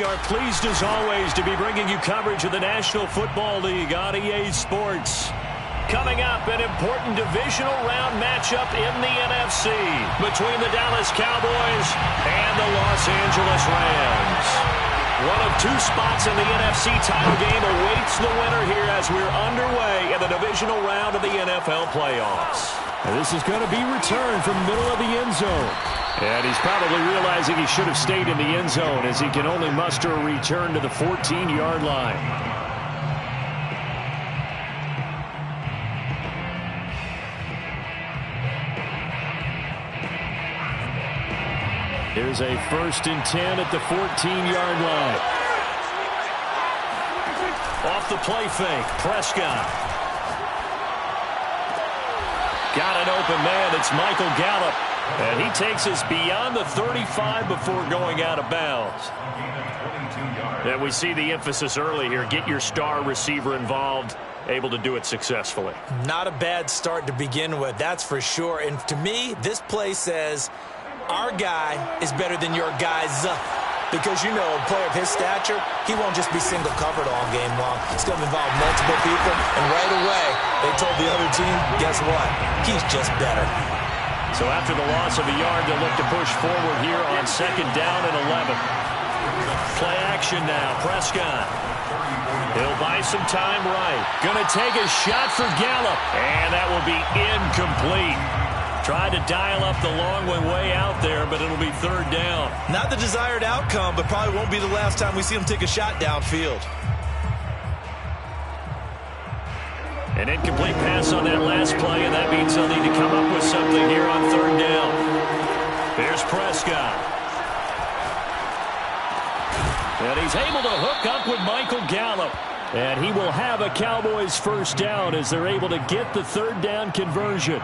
We are pleased as always to be bringing you coverage of the National Football League on EA Sports. Coming up, an important divisional round matchup in the NFC between the Dallas Cowboys and the Los Angeles Rams. One of two spots in the NFC title game awaits the winner here as we're underway in the divisional round of the NFL playoffs. And this is going to be returned from the middle of the end zone. And he's probably realizing he should have stayed in the end zone as he can only muster a return to the 14-yard line. Here's a 1st and 10 at the 14-yard line. Off the play fake, Prescott. Got an open man. It's Michael Gallup. And he takes us beyond the 35 before going out of bounds. And we see the emphasis early here. Get your star receiver involved. Able to do it successfully. Not a bad start to begin with, that's for sure. And to me, this play says our guy is better than your guys. Because, you know, a player of his stature, he won't just be single covered all game long. It's going to involve multiple people. And right away, they told the other team, guess what? He's just better. So after the loss of a yard, they'll look to push forward here on 2nd down and 11. Play action now, Prescott. He'll buy some time right. Going to take a shot for Gallup. And that will be incomplete. Tried to dial up the long way out there, but it'll be 3rd down. Not the desired outcome, but probably won't be the last time we see him take a shot downfield. An incomplete pass on that last play, and that means they'll need to come up with something here on 3rd down. Here's Prescott. And he's able to hook up with Michael Gallup. And he will have a Cowboys 1st down as they're able to get the 3rd down conversion.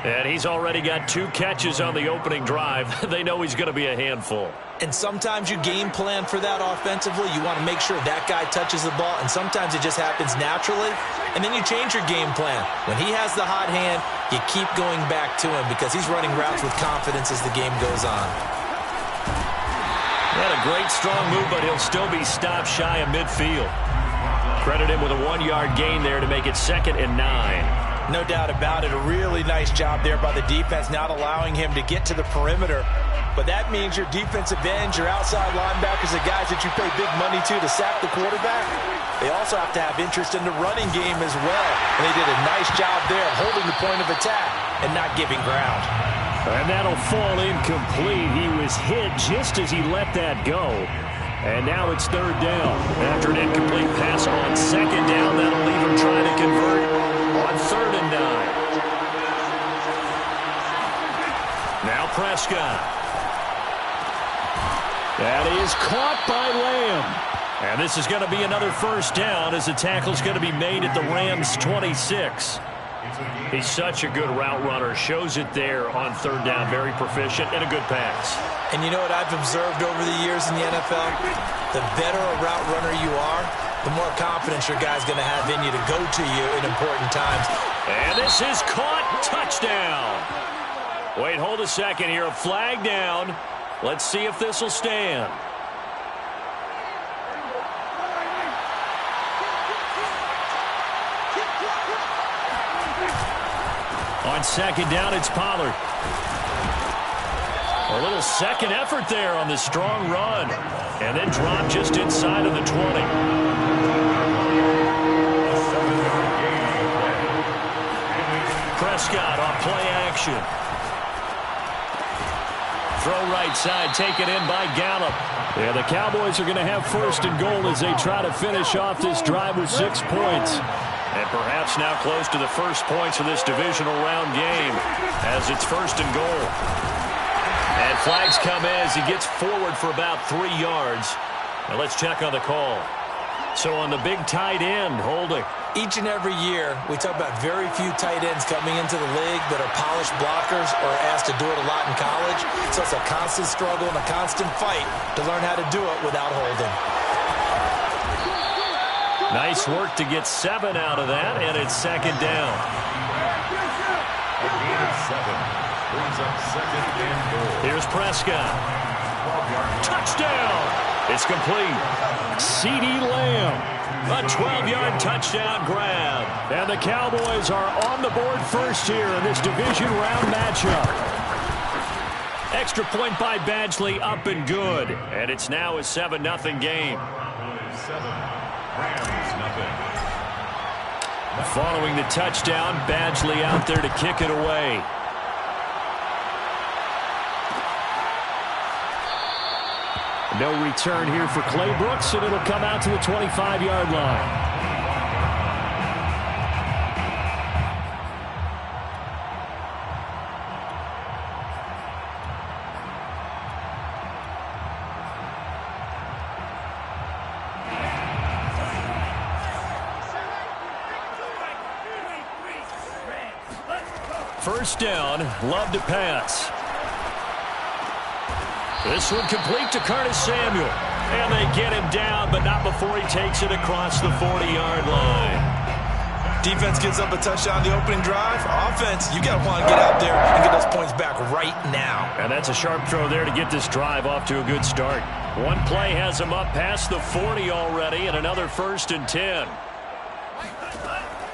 And he's already got 2 catches on the opening drive. They know he's going to be a handful. And sometimes you game plan for that offensively. You want to make sure that guy touches the ball, and sometimes it just happens naturally. And then you change your game plan. When he has the hot hand, you keep going back to him because he's running routes with confidence as the game goes on. Had a great strong move, but he'll still be stopped shy of midfield. Credit him with a 1-yard gain there to make it 2nd and 9. No doubt about it. A really nice job there by the defense, not allowing him to get to the perimeter. But that means your defensive ends, your outside linebackers, the guys that you pay big money to sack the quarterback, they also have to have interest in the running game as well. And they did a nice job there holding the point of attack and not giving ground. And that'll fall incomplete. He was hit just as he let that go. And now it's 3rd down. After an incomplete pass on 2nd down, that'll leave him trying to convert on 3rd and 9. Now Prescott. That is caught by Lamb. And this is going to be another 1st down as the tackle's going to be made at the Rams' 26. He's such a good route runner. Shows it there on 3rd down. Very proficient and a good pass. And you know what I've observed over the years in the NFL? The better a route runner you are, the more confidence your guy's going to have in you to go to you in important times. And this is caught. Touchdown. Wait, hold a second here. A flag down. Let's see if this will stand. On 2nd down, it's Pollard. A little second effort there on the strong run. And then drop just inside of the 20. Prescott on play action. Throw right side, taken in by Gallup. Yeah, the Cowboys are going to have 1st and goal as they try to finish off this drive with 6 points. And perhaps now close to the first points of this divisional round game as it's 1st and goal. And flags come in as he gets forward for about 3 yards. Now let's check on the call. So on the big tight end, holding. Each and every year, we talk about very few tight ends coming into the league that are polished blockers or asked to do it a lot in college. So it's a constant struggle and a constant fight to learn how to do it without holding. Nice work to get 7 out of that, and it's 2nd down. A gain of 7 brings up 2nd and goal. Here's Prescott. Touchdown! It's complete. CeeDee Lamb. A 12-yard touchdown grab. And the Cowboys are on the board first here in this division round matchup. Extra point by Badgley, up and good. And it's now a 7-0 game. 7, Rams, nothing. Following the touchdown, Badgley out there to kick it away. No return here for Clay Brooks, and it'll come out to the 25-yard line. First down, Love to pass. This one complete to Curtis Samuel. And they get him down, but not before he takes it across the 40-yard line. Defense gives up a touchdown the opening drive. Offense, you got to want to get out there and get those points back right now. And that's a sharp throw there to get this drive off to a good start. One play has him up past the 40 already, and another 1st and 10.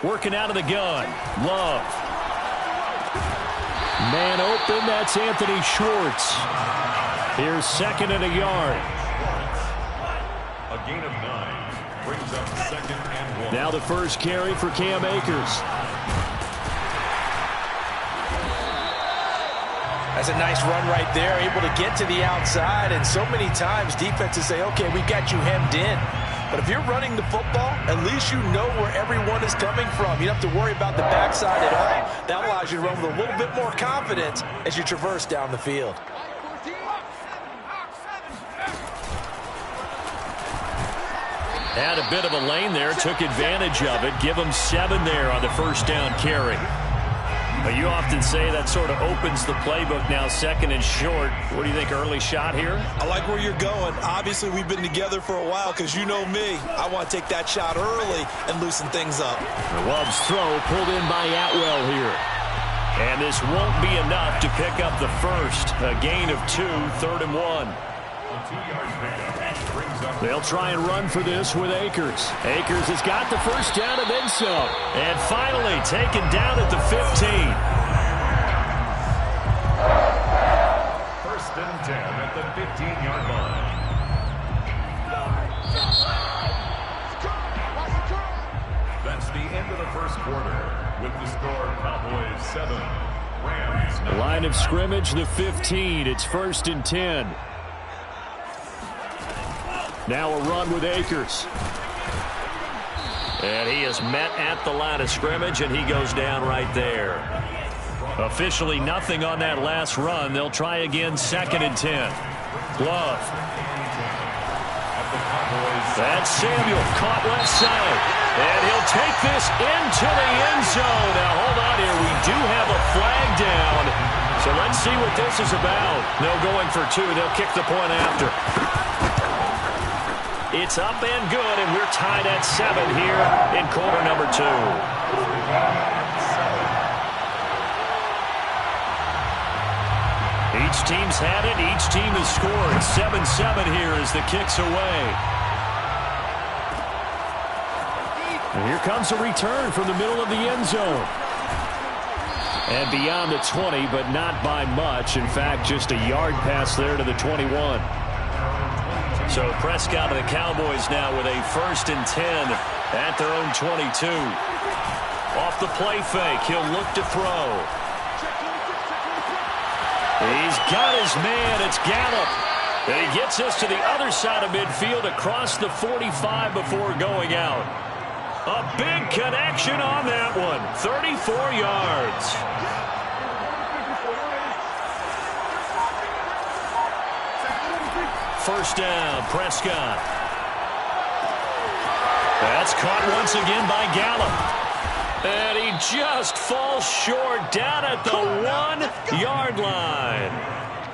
Working out of the gun. Love. Man open, that's Anthony Schwartz. Here's 2nd and a yard. A gain of 9 brings up 2nd and 1. Now the first carry for Cam Akers. That's a nice run right there, able to get to the outside. And so many times defenses say, okay, we got you hemmed in. But if you're running the football, at least you know where everyone is coming from. You don't have to worry about the backside at all. That allows you to run with a little bit more confidence as you traverse down the field. Had a bit of a lane there, took advantage of it. Give him 7 there on the first down carry. But you often say that sort of opens the playbook now, 2nd and short. What do you think, early shot here? I like where you're going. Obviously, we've been together for a while because you know me. I want to take that shot early and loosen things up. Love's throw pulled in by Atwell here. And this won't be enough to pick up the first. A gain of 2, 3rd and 1. A 2-yard pickup brings up. They'll try and run for this with Akers. Akers has got the first down and then some. And finally taken down at the 15. 1st and 10 at the 15-yard line. That's the end of the first quarter. With the score, Cowboys 7, Rams 9. Line of scrimmage, the 15. It's 1st and 10. Now a run with Akers. And he is met at the line of scrimmage, and he goes down right there. Officially nothing on that last run. They'll try again, 2nd and 10. Love. That's Samuel, caught left side. And he'll take this into the end zone. Now, hold on here. We do have a flag down. So let's see what this is about. No going for 2. They'll kick the point after. It's up and good, and we're tied at 7 here in quarter number 2. Each team's had it. Each team has scored. 7-7 here as the kick's away. And here comes a return from the middle of the end zone. And beyond the 20, but not by much. In fact, just a yard pass there to the 21. So Prescott and the Cowboys now with a 1st and 10 at their own 22. Off the play fake, he'll look to throw. He's got his man, it's Gallup. And he gets us to the other side of midfield across the 45 before going out. A big connection on that one, 34 yards. First down, Prescott. That's caught once again by Gallup. And he just falls short down at the 1-yard line.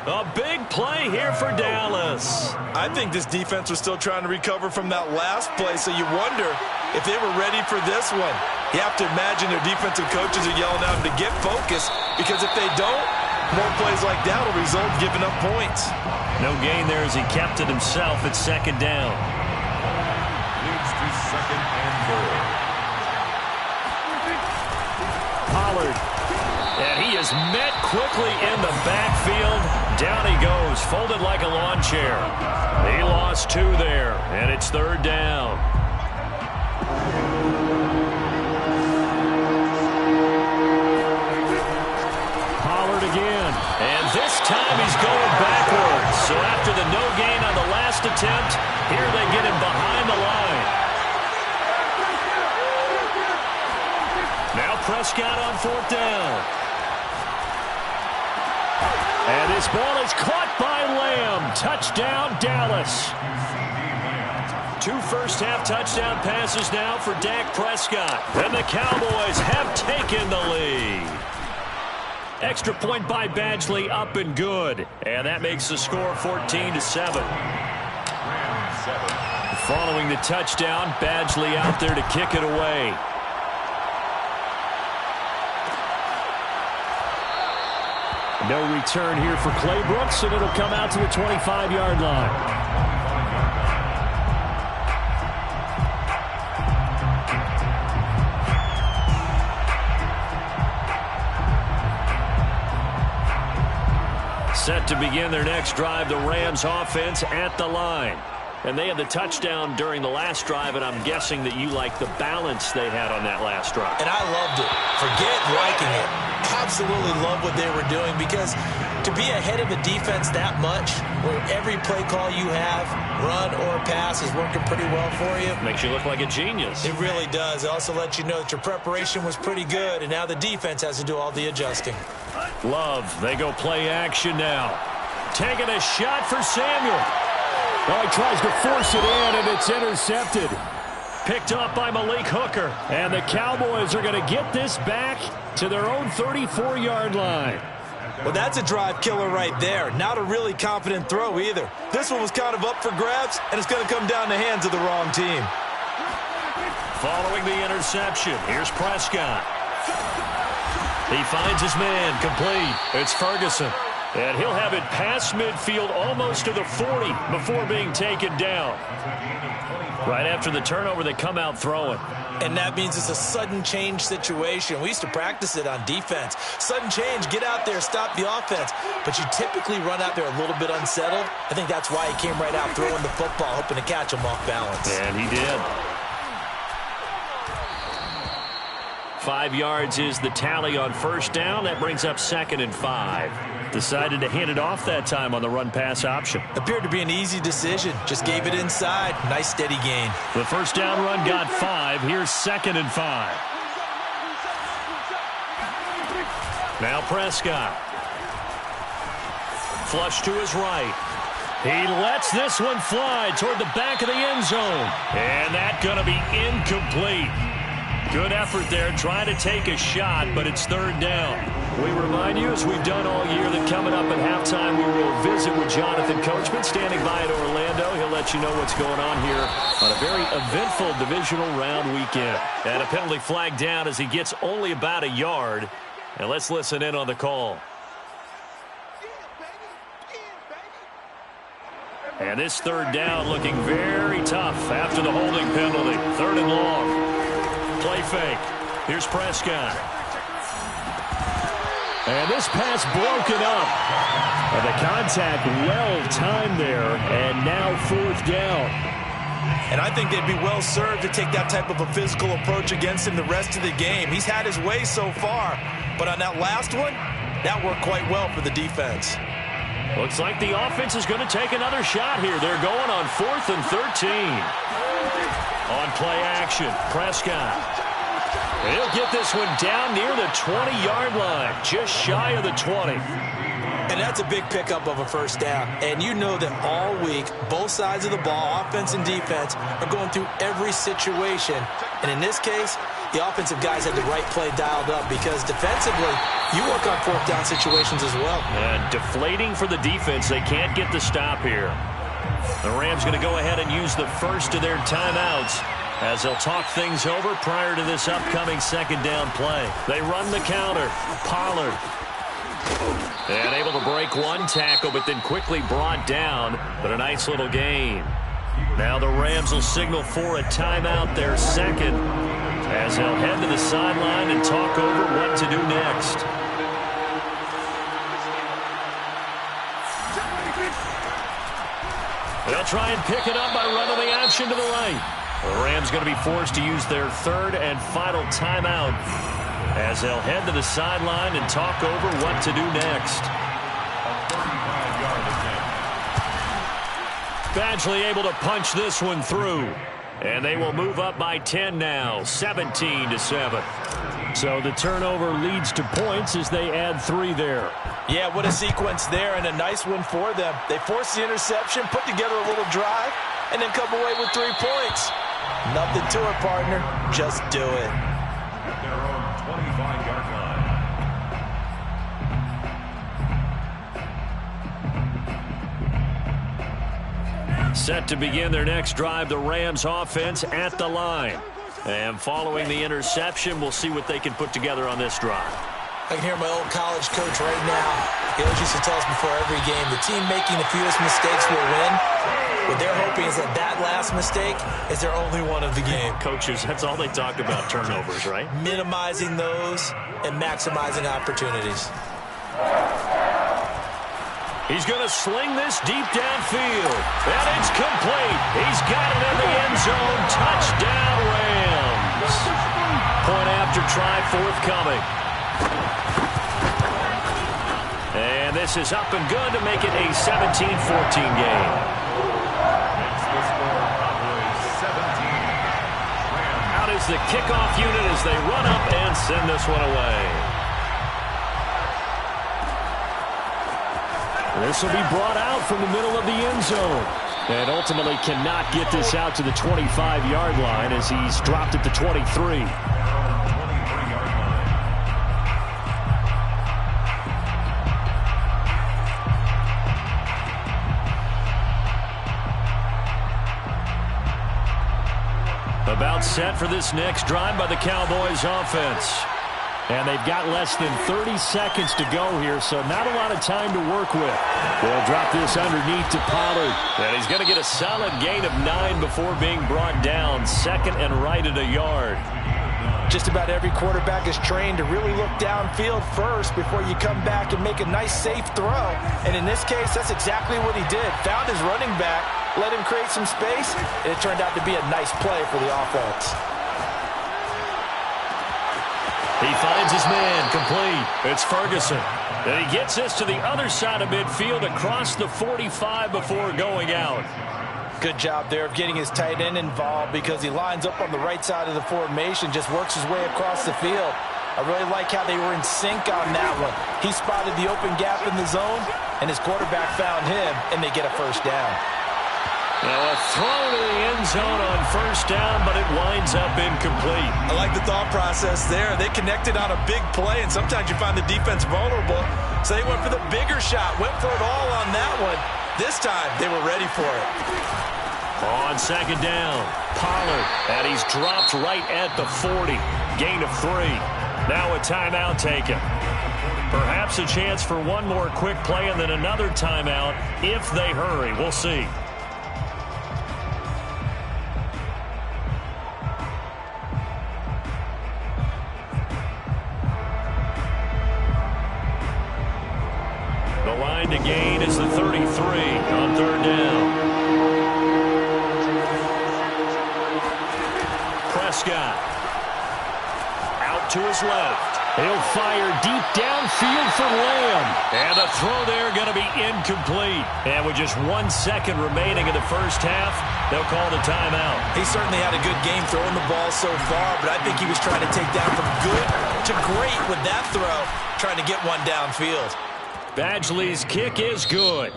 A big play here for Dallas. I think this defense was still trying to recover from that last play, so you wonder if they were ready for this one. You have to imagine their defensive coaches are yelling at them to get focused, because if they don't, More plays like that will result in giving up points. No gain there as he kept it himself at second down. Leads to second and goal. Pollard. And he is met quickly in the backfield. Down he goes, folded like a lawn chair. He lost 2 there, and it's third down. Pollard again. And this time he's going backwards. So after the no gain on the last attempt, here they get him behind the line. Now Prescott on fourth down. And this ball is caught by Lamb. Touchdown, Dallas. 2 first-half touchdown passes now for Dak Prescott. And the Cowboys have taken the lead. Extra point by Badgley, up and good. And that makes the score 14-7. Following the touchdown, Badgley out there to kick it away. No return here for Clay Brooks, and it'll come out to the 25-yard line. Set to begin their next drive, the Rams offense at the line. And they had the touchdown during the last drive, and I'm guessing that you like the balance they had on that last drive. And I loved it. Forget liking it. Absolutely love what they were doing, because to be ahead of the defense that much, where every play call you have, run or pass, is working pretty well for you. Makes you look like a genius. It really does. It also lets you know that your preparation was pretty good, and now the defense has to do all the adjusting. Love, they go play action now. Taking a shot for Samuel. Oh, he tries to force it in, and it's intercepted. Picked up by Malik Hooker. And the Cowboys are going to get this back to their own 34-yard line. Well, that's a drive killer right there. Not a really confident throw either. This one was kind of up for grabs, and it's going to come down the hands of the wrong team. Following the interception, here's Prescott. He finds his man, complete. It's Ferguson. And he'll have it past midfield almost to the 40 before being taken down. Right after the turnover, they come out throwing. And that means it's a sudden change situation. We used to practice it on defense. Sudden change, get out there, stop the offense. But you typically run out there a little bit unsettled. I think that's why he came right out throwing the football, hoping to catch him off balance. And he did. 5 yards is the tally on first down. That brings up 2nd and 5. Decided to hand it off that time on the run-pass option. Appeared to be an easy decision. Just gave it inside. Nice steady gain. The first down run got 5. Here's 2nd and 5. Now Prescott. Flush to his right. He lets this one fly toward the back of the end zone. And that's going to be incomplete. Good effort there, trying to take a shot, but it's third down. We remind you, as we've done all year, that coming up at halftime, we will visit with Jonathan Coachman, standing by at Orlando. He'll let you know what's going on here on a very eventful divisional round weekend. And a penalty flag down as he gets only about a yard. And let's listen in on the call. And this third down looking very tough after the holding penalty. 3rd and long. Play fake. Here's Prescott. And this pass broken up. And the contact well timed there. And now 4th down. And I think they'd be well served to take that type of a physical approach against him the rest of the game. He's had his way so far. But on that last one, that worked quite well for the defense. Looks like the offense is going to take another shot here. They're going on 4th and 13. On play action, Prescott. He'll get this one down near the 20-yard line, just shy of the 20. And that's a big pickup of a first down. And you know that all week, both sides of the ball, offense and defense, are going through every situation. And in this case, the offensive guys had the right play dialed up, because defensively, you work on 4th down situations as well. And deflating for the defense. They can't get the stop here. The Rams going to go ahead and use the first of their timeouts as they'll talk things over prior to this upcoming 2nd down play. They run the counter. Pollard. And able to break one tackle, but then quickly brought down. But a nice little gain. Now the Rams will signal for a timeout, their second, as they'll head to the sideline and talk over what to do next. They'll try and pick it up by running the option to the right. The Rams going to be forced to use their third and final timeout as they'll head to the sideline and talk over what to do next. Badgley able to punch this one through. And they will move up by 10 now, 17-7. So the turnover leads to points as they add 3 there. Yeah, what a sequence there, and a nice one for them. They force the interception, put together a little drive, and then come away with 3 points. Nothing to it, partner. Just do it. At their own 25-yard line. Set to begin their next drive, the Rams offense at the line. And following the interception, we'll see what they can put together on this drive. I can hear my old college coach right now. He always used to tell us before every game, the team making the fewest mistakes will win. What they're hoping is that that last mistake is their only one of the game. Coaches, that's all they talk about, turnovers, right? Minimizing those and maximizing opportunities. He's going to sling this deep downfield. And it's complete. He's got it in the end zone. Touchdown, Rams. Point after try forthcoming. And this is up and good to make it a 17-14 game. Makes the score Cowboys 17. Out is the kickoff unit as they run up and send this one away. This will be brought out from the middle of the end zone. And ultimately cannot get this out to the 25-yard line as he's dropped at the 23. About set for this next drive by the Cowboys offense. And they've got less than 30 seconds to go here, so not a lot of time to work with. They'll drop this underneath to Pollard. And he's going to get a solid gain of 9 before being brought down. Second and right at a yard. Just about every quarterback is trained to really look downfield first before you come back and make a nice, safe throw. And in this case, that's exactly what he did. Found his running back, let him create some space, and it turned out to be a nice play for the offense. He finds his man complete. It's Ferguson. And he gets this to the other side of midfield across the 45 before going out. Good job there of getting his tight end involved because he lines up on the right side of the formation, just works his way across the field. I really like how they were in sync on that one. He spotted the open gap in the zone, and his quarterback found him, and they get a first down. Now a throw to the end zone on first down, but it winds up incomplete. I like the thought process there. They connected on a big play, and sometimes you find the defense vulnerable. So they went for the bigger shot, went for it all on that one. This time, they were ready for it. On second down, Pollard, and he's dropped right at the 40. Gain of 3. Now a timeout taken. Perhaps a chance for one more quick play and then another timeout if they hurry. We'll see. The line to gain is the 33 on third down. Prescott out to his left. He'll fire deep downfield for Lamb. And the throw there going to be incomplete. And with just 1 second remaining in the first half, they'll call the timeout. He certainly had a good game throwing the ball so far, but I think he was trying to take down from good to great with that throw, trying to get one downfield. Badgley's kick is good.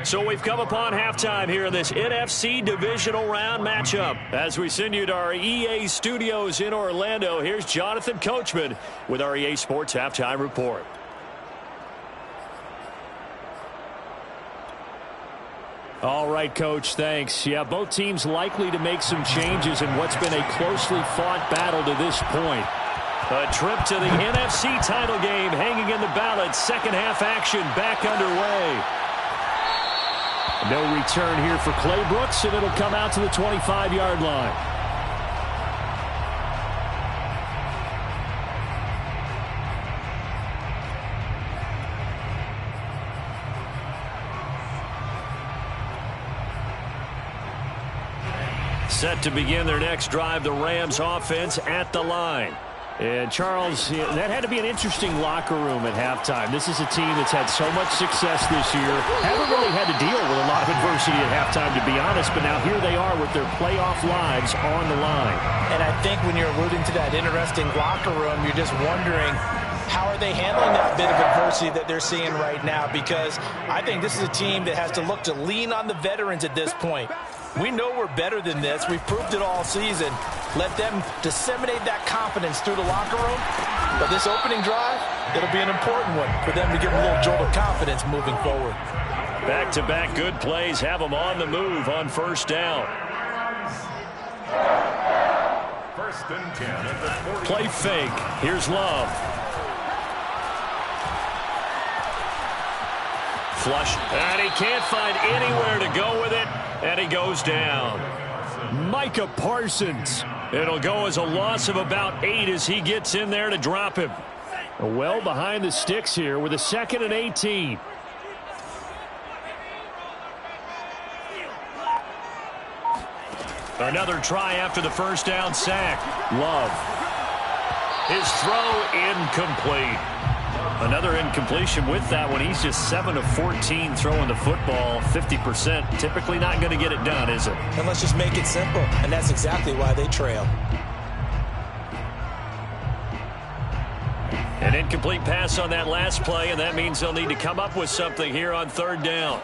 So we've come upon halftime here in this NFC divisional round matchup. As we send you to our EA studios in Orlando, here's Jonathan Coachman with our EA Sports Halftime Report. All right, Coach, thanks. Yeah, both teams likely to make some changes in what's been a closely fought battle to this point. A trip to the NFC title game hanging in the balance. Second half action back underway. No return here for Clay Brooks, and it'll come out to the 25-yard line. Set to begin their next drive, the Rams offense at the line. And, Charles, that had to be an interesting locker room at halftime. This is a team that's had so much success this year. Haven't really had to deal with a lot of adversity at halftime, to be honest. But now here they are with their playoff lives on the line. And I think when you're alluding to that interesting locker room, you're just wondering, how are they handling that bit of adversity that they're seeing right now? Because I think this is a team that has to look to lean on the veterans at this point. We know we're better than this. We've proved it all season. Let them disseminate that confidence through the locker room. But this opening drive, it'll be an important one for them to give them a little jolt of confidence moving forward. Back-to-back good plays have them on the move on first down. First and 10 at the 40. Play fake. Here's Love. Flush, and he can't find anywhere to go with it, and he goes down. Micah Parsons. It'll go as a loss of about 8 as he gets in there to drop him. Well behind the sticks here with a 2nd and 18. Another try after the first down sack. Love. His throw incomplete. Another incompletion with that one. He's just 7 of 14 throwing the football. 50%. Typically not going to get it done, is it? And let's just make it simple. And that's exactly why they trail. An incomplete pass on that last play, and that means they'll need to come up with something here on third down.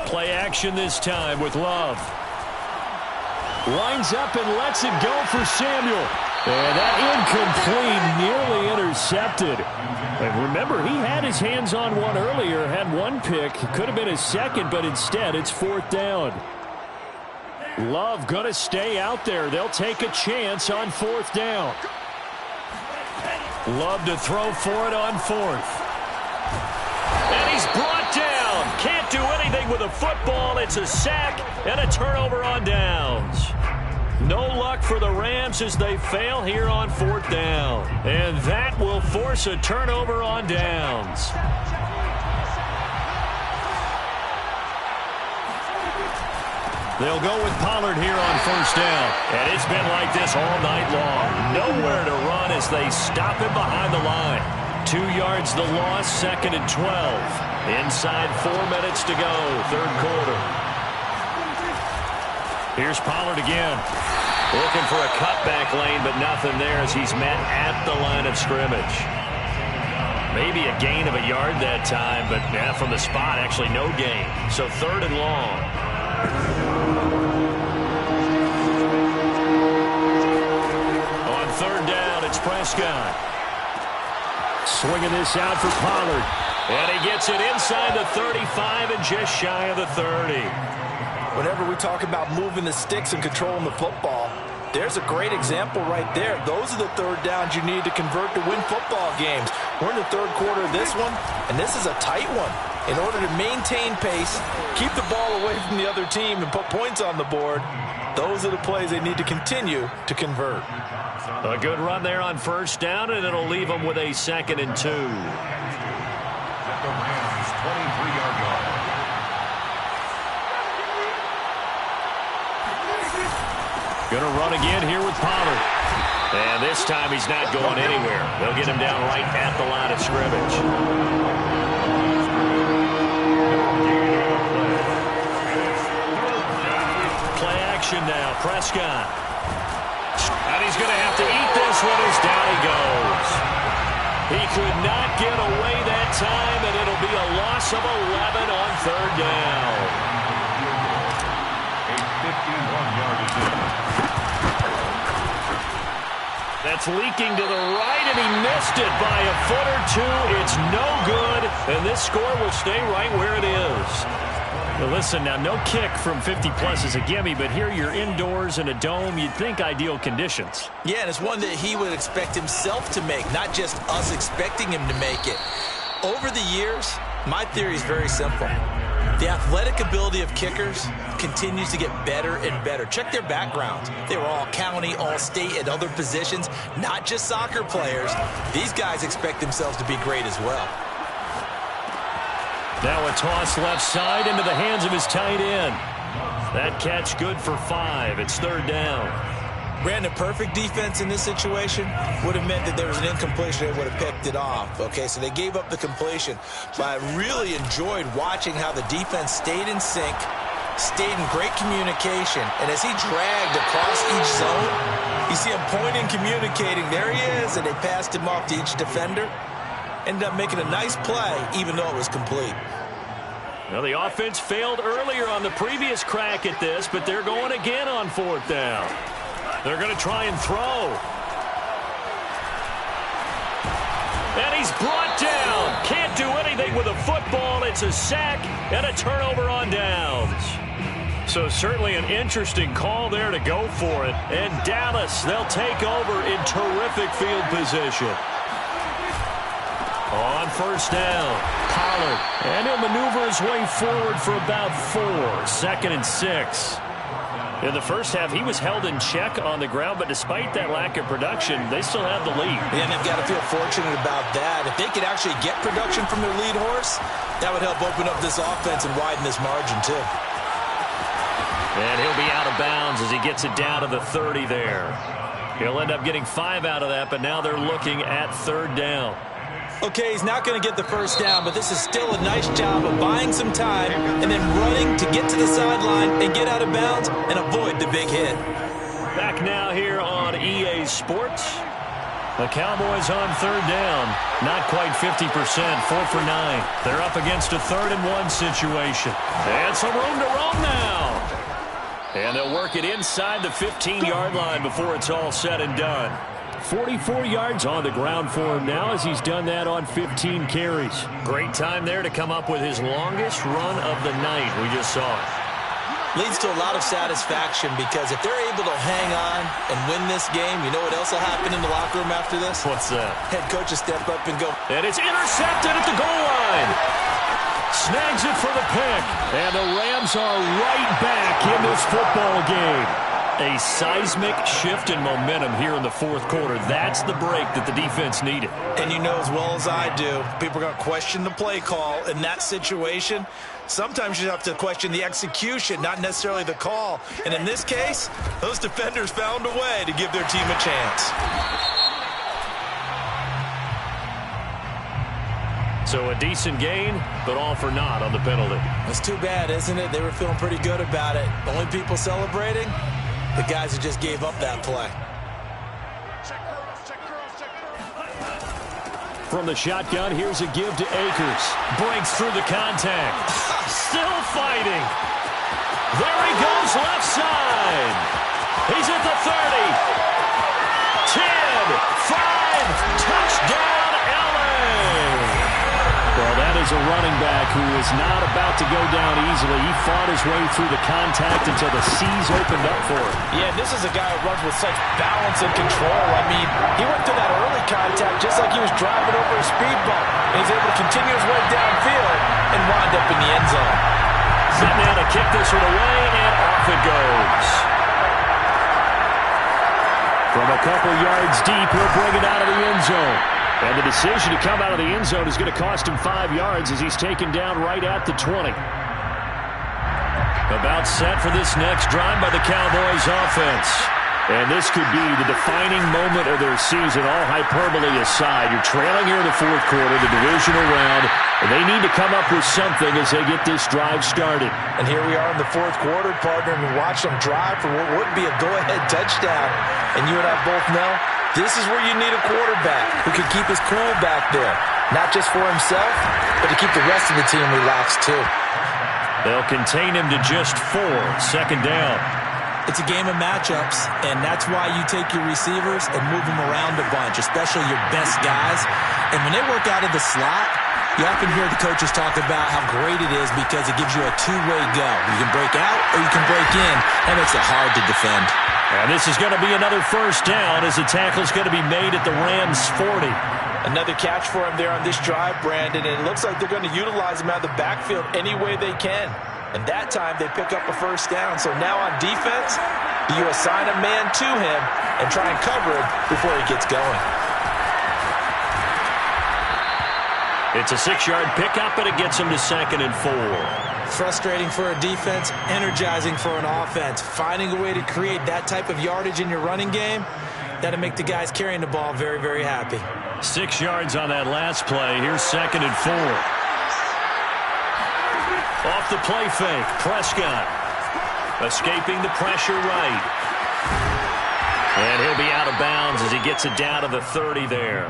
Play action this time with Love. Lines up and lets it go for Samuel. And that incomplete, nearly intercepted. And remember, he had his hands on one earlier, had one pick. Could have been his second, but instead it's fourth down. Love going to stay out there. They'll take a chance on fourth down. Love to throw for it on fourth. And he's brought down. Can't do anything with a football. It's a sack and a turnover on downs. No luck for the Rams as they fail here on fourth down. And that will force a turnover on downs. They'll go with Pollard here on first down. And it's been like this all night long. Nowhere to run as they stop him behind the line. 2 yards the loss, 2nd and 12. Inside 4 minutes to go, third quarter. Here's Pollard again. Looking for a cutback lane, but nothing there as he's met at the line of scrimmage. Maybe a gain of a yard that time, but from the spot, actually no gain. So third and long. On third down, it's Prescott. Swinging this out for Pollard. And he gets it inside the 35 and just shy of the 30. Whenever we talk about moving the sticks and controlling the football, there's a great example right there. Those are the third downs you need to convert to win football games. We're in the third quarter of this one, and this is a tight one. In order to maintain pace, keep the ball away from the other team, and put points on the board, those are the plays they need to continue to convert. A good run there on first down, and it'll leave them with a 2nd and 2. At the Rams' 23-yard line. Going to run again here with Pollard. And this time he's not going anywhere. They'll get him down right at the line of scrimmage. Play action now. Prescott. And he's going to have to eat this one as down he goes. He could not get away that time, and it'll be a loss of 11 on third down. A 51-yard attempt. That's leaking to the right, and he missed it by a foot or two. It's no good, and this score will stay right where it is. Well, listen, now no kick from 50-plus is a gimme, but here you're indoors in a dome. You'd think ideal conditions. Yeah, and it's one that he would expect himself to make, not just us expecting him to make it. Over the years, my theory is very simple. The athletic ability of kickers continues to get better and better. Check their backgrounds. They were all county, all state, at other positions, not just soccer players. These guys expect themselves to be great as well. Now a toss left side into the hands of his tight end. That catch good for 5. It's 3rd down. Brandon, perfect defense in this situation would have meant that there was an incompletion. They would have picked it off. Okay, so they gave up the completion. But I really enjoyed watching how the defense stayed in sync, stayed in great communication. And as he dragged across each zone, you see him pointing, communicating. There he is, and they passed him off to each defender. Ended up making a nice play, even though it was complete. Well, the offense failed earlier on the previous crack at this, but they're going again on 4th down. They're going to try and throw. And he's brought down. Can't do anything with a football. It's a sack and a turnover on downs. So certainly an interesting call there to go for it. And Dallas, they'll take over in terrific field position. On 1st down, Pollard. And he'll maneuver his way forward for about 4. 2nd and 6. In the first half, he was held in check on the ground, but despite that lack of production, they still have the lead. Yeah, and they've got to feel fortunate about that. If they could actually get production from their lead horse, that would help open up this offense and widen this margin, too. And he'll be out of bounds as he gets it down to the 30 there. He'll end up getting 5 out of that, but now they're looking at 3rd down. Okay, he's not going to get the 1st down, but this is still a nice job of buying some time and then running to get to the sideline and get out of bounds and avoid the big hit. Back now here on EA Sports. The Cowboys on 3rd down. Not quite 50%, 4 for 9. They're up against a 3rd and 1 situation. And some room to roam now. And they'll work it inside the 15-yard line before it's all said and done. 44 yards on the ground for him now as he's done that on 15 carries. Great time there to come up with his longest run of the night. We just saw it. Leads to a lot of satisfaction because if they're able to hang on and win this game, you know what else will happen in the locker room after this? What's that? Head coach will step up and go. And it's intercepted at the goal line. Snags it for the pick. And the Rams are right back in this football game. A seismic shift in momentum here in the 4th quarter. That's the break that the defense needed. And you know as well as I do, people are going to question the play call in that situation. Sometimes you have to question the execution, not necessarily the call. And in this case, those defenders found a way to give their team a chance. So a decent gain, but all for naught on the penalty. It's too bad, isn't it? They were feeling pretty good about it. Only people celebrating? The guys who just gave up that play. From the shotgun, here's a give to Akers. Breaks through the contact. Still fighting. There he goes, left side. He's at the 30. 10, 5, touchdown, LA. Well, that is a running back who is not about to go down easily. He fought his way through the contact until the seas opened up for him. Yeah, this is a guy who runs with such balance and control. I mean, he went through that early contact just like he was driving over a speed bump. And he's able to continue his way downfield and wind up in the end zone. Sitting down to kick this one away, and off it goes. From a couple yards deep, he'll bring it out of the end zone. And the decision to come out of the end zone is going to cost him 5 yards as he's taken down right at the 20. About set for this next drive by the Cowboys offense. And this could be the defining moment of their season, all hyperbole aside. You're trailing here in the 4th quarter, the divisional round, and they need to come up with something as they get this drive started. And here we are in the 4th quarter, partner, and we watch them drive for what would be a go-ahead touchdown. And you and I both know this is where you need a quarterback who can keep his cool back there. Not just for himself, but to keep the rest of the team relaxed too. They'll contain him to just 4, 2nd down. It's a game of matchups, and that's why you take your receivers and move them around a bunch, especially your best guys. And when they work out of the slot, You often hear the coaches talk about how great it is because it gives you a two-way go. You can break out or you can break in. That makes it hard to defend. And this is going to be another first down as the tackle's going to be made at the Rams' 40. Another catch for him there on this drive, Brandon, and it looks like they're going to utilize him out of the backfield any way they can. And that time they pick up a first down. So now on defense, you assign a man to him and try and cover him before he gets going. It's a 6-yard pickup, and it gets him to 2nd and 4. Frustrating for a defense, energizing for an offense. Finding a way to create that type of yardage in your running game, that'll make the guys carrying the ball very, very happy. 6 yards on that last play. Here's 2nd and 4. Off the play fake, Prescott. Escaping the pressure right. And he'll be out of bounds as he gets it down to the 30 there.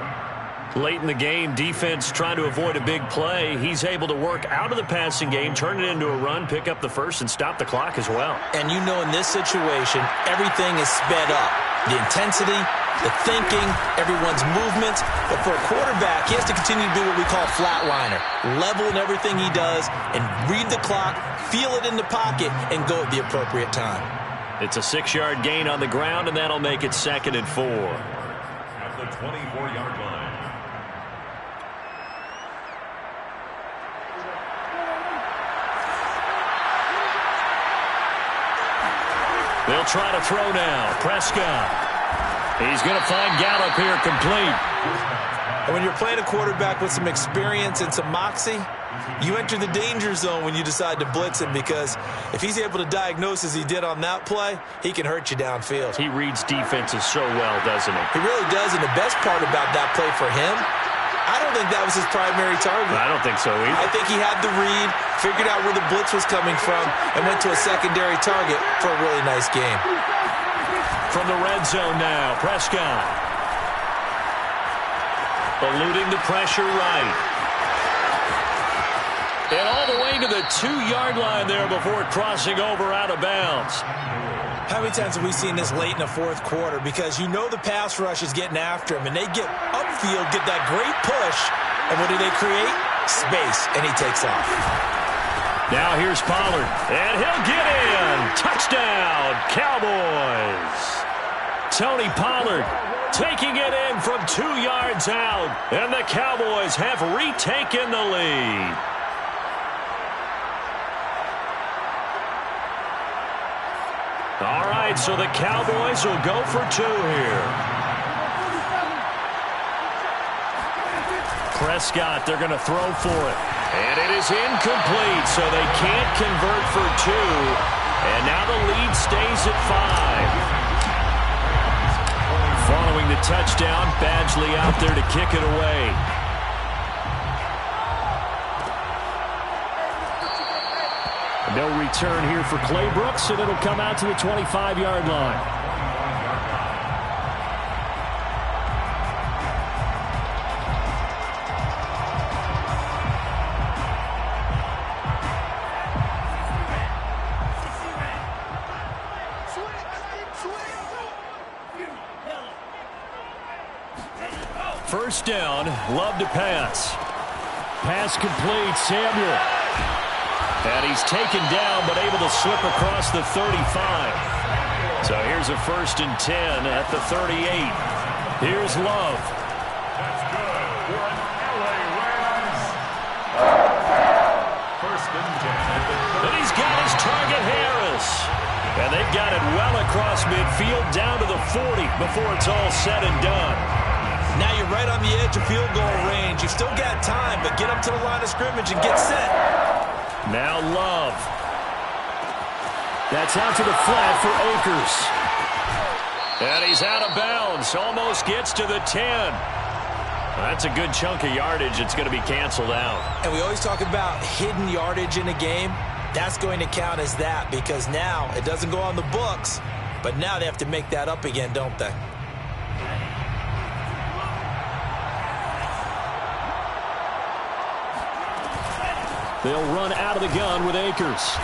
Late in the game, defense trying to avoid a big play. He's able to work out of the passing game, turn it into a run, pick up the first, and stop the clock as well. And you know in this situation, everything is sped up. The intensity, the thinking, everyone's movements. But for a quarterback, he has to continue to do what we call flatliner. Level in everything he does and read the clock, feel it in the pocket, and go at the appropriate time. It's a 6-yard gain on the ground, and that'll make it 2nd and 4. At the 24-yard line. They'll try to throw now. Prescott. He's going to find Gallup here complete. And when you're playing a quarterback with some experience and some moxie, you enter the danger zone when you decide to blitz him, because if he's able to diagnose as he did on that play, he can hurt you downfield. He reads defenses so well, doesn't he? He really does, and the best part about that play for him, I don't think that was his primary target. I don't think so either. I think he had the read, figured out where the blitz was coming from, and went to a secondary target for a really nice game. From the red zone now, Prescott. Eluding the pressure right. And all the way to the 2-yard line there before crossing over out of bounds. How many times have we seen this late in the fourth quarter? Because you know the pass rush is getting after him, and they get upfield, get that great push, and what do they create? Space, and he takes off. Now here's Pollard, and he'll get in. Touchdown, Cowboys. Tony Pollard taking it in from 2 yards out, and the Cowboys have retaken the lead. All right, so the Cowboys will go for 2 here. Prescott, they're going to throw for it. And it is incomplete, so they can't convert for 2. And now the lead stays at 5. Following the touchdown, Badgley out there to kick it away. No return here for Clay Brooks, and it'll come out to the 25-yard line. First down, Love to pass. Pass complete, Samuel. And he's taken down, but able to slip across the 35. So here's a 1st and 10 at the 38. Here's Love. That's good for an LA Rams. 1st and 10 at the 30. And he's got his target, Harris. And they've got it well across midfield down to the 40 before it's all said and done. Now you're right on the edge of field goal range. You've still got time, but get up to the line of scrimmage and get set. Now Love. That's out to the flat for Akers. And he's out of bounds. Almost gets to the 10. That's a good chunk of yardage. It's going to be canceled out. And we always talk about hidden yardage in a game. That's going to count as that, because now it doesn't go on the books, but now they have to make that up again, don't they? They'll run out of the gun with Akers.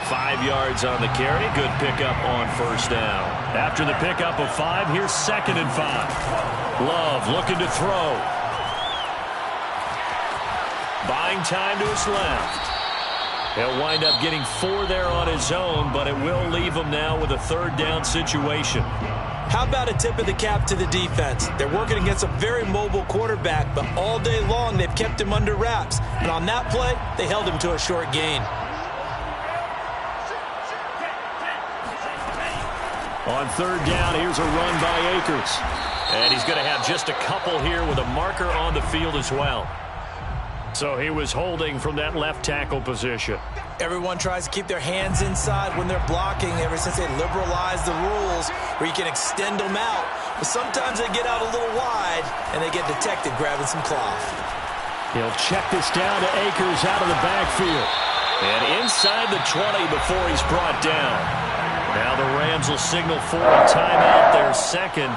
5 yards on the carry. Good pickup on 1st down. After the pickup of 5, here's 2nd and 5. Love looking to throw. Buying time to his left. He'll wind up getting 4 there on his own, but it will leave him now with a 3rd down situation. How about a tip of the cap to the defense? They're working against a very mobile quarterback, but all day long they've kept him under wraps. And on that play, they held him to a short gain. On 3rd down, here's a run by Akers. And he's going to have just a couple here with a marker on the field as well. So he was holding from that left tackle position. Everyone tries to keep their hands inside when they're blocking ever since they liberalized the rules where you can extend them out. But sometimes they get out a little wide and they get detected grabbing some cloth. He'll check this down to Akers out of the backfield. And inside the 20 before he's brought down. Now the Rams will signal for a timeout, their 2nd,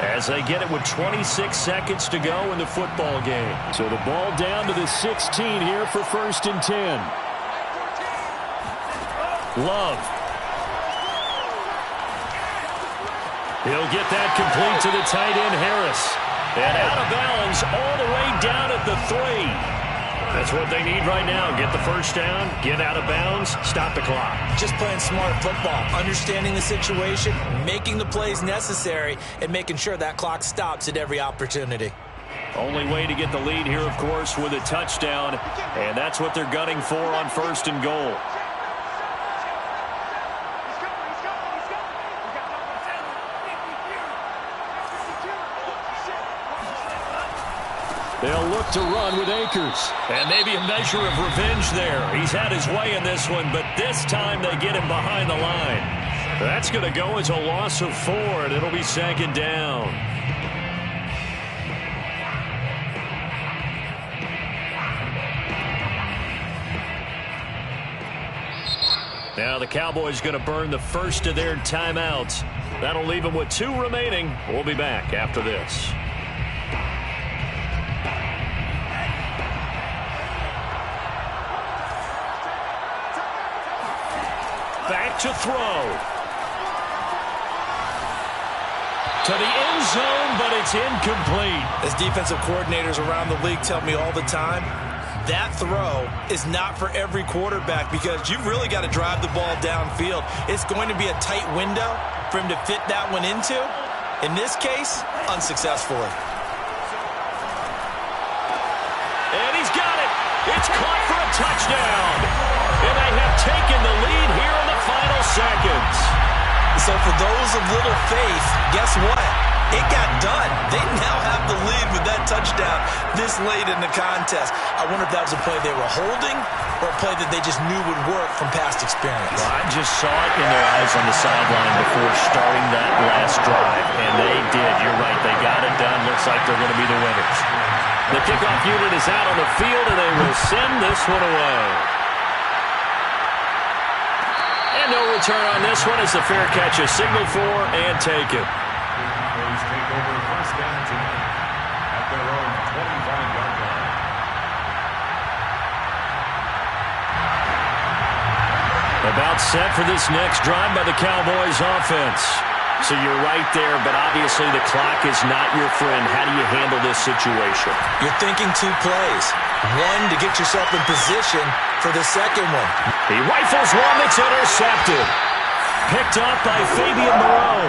as they get it with 26 seconds to go in the football game. So the ball down to the 16 here for 1st and 10. Love. He'll get that complete to the tight end, Harris. And out of bounds all the way down at the 3. That's what they need right now. Get the 1st down, get out of bounds, stop the clock. Just playing smart football, understanding the situation, making the plays necessary, and making sure that clock stops at every opportunity. Only way to get the lead here, of course, with a touchdown, and that's what they're gunning for on 1st and goal. They'll look to run with Akers. And maybe a measure of revenge there. He's had his way in this one, but this time they get him behind the line. That's going to go as a loss of 4, and it'll be 2nd down. Now the Cowboys going to burn the first of their timeouts. That'll leave them with 2 remaining. We'll be back after this. Back to throw. To the end zone, but it's incomplete. As defensive coordinators around the league tell me all the time, that throw is not for every quarterback because you've really got to drive the ball downfield. It's going to be a tight window for him to fit that one into. In this case, unsuccessfully. And he's got it. It's caught for a touchdown. And they have taken the lead here in the final seconds. So for those of little faith, guess what? It got done. They now have the lead with that touchdown this late in the contest. I wonder if that was a play they were holding or a play that they just knew would work from past experience. Well, I just saw it in their eyes on the sideline before starting that last drive, and they did. You're right. They got it done. Looks like they're going to be the winners. The kickoff unit is out on the field, and they will send this one away. And no return on this one as the fair catch is signaled for and taken. Take over 1st and 10 at their own 25-yard line. About set for this next drive by the Cowboys offense. So you're right there, but obviously the clock is not your friend. How do you handle this situation? You're thinking 2 plays. One to get yourself in position for the second one. He rifles one that's intercepted. Picked up by Fabian Moreau.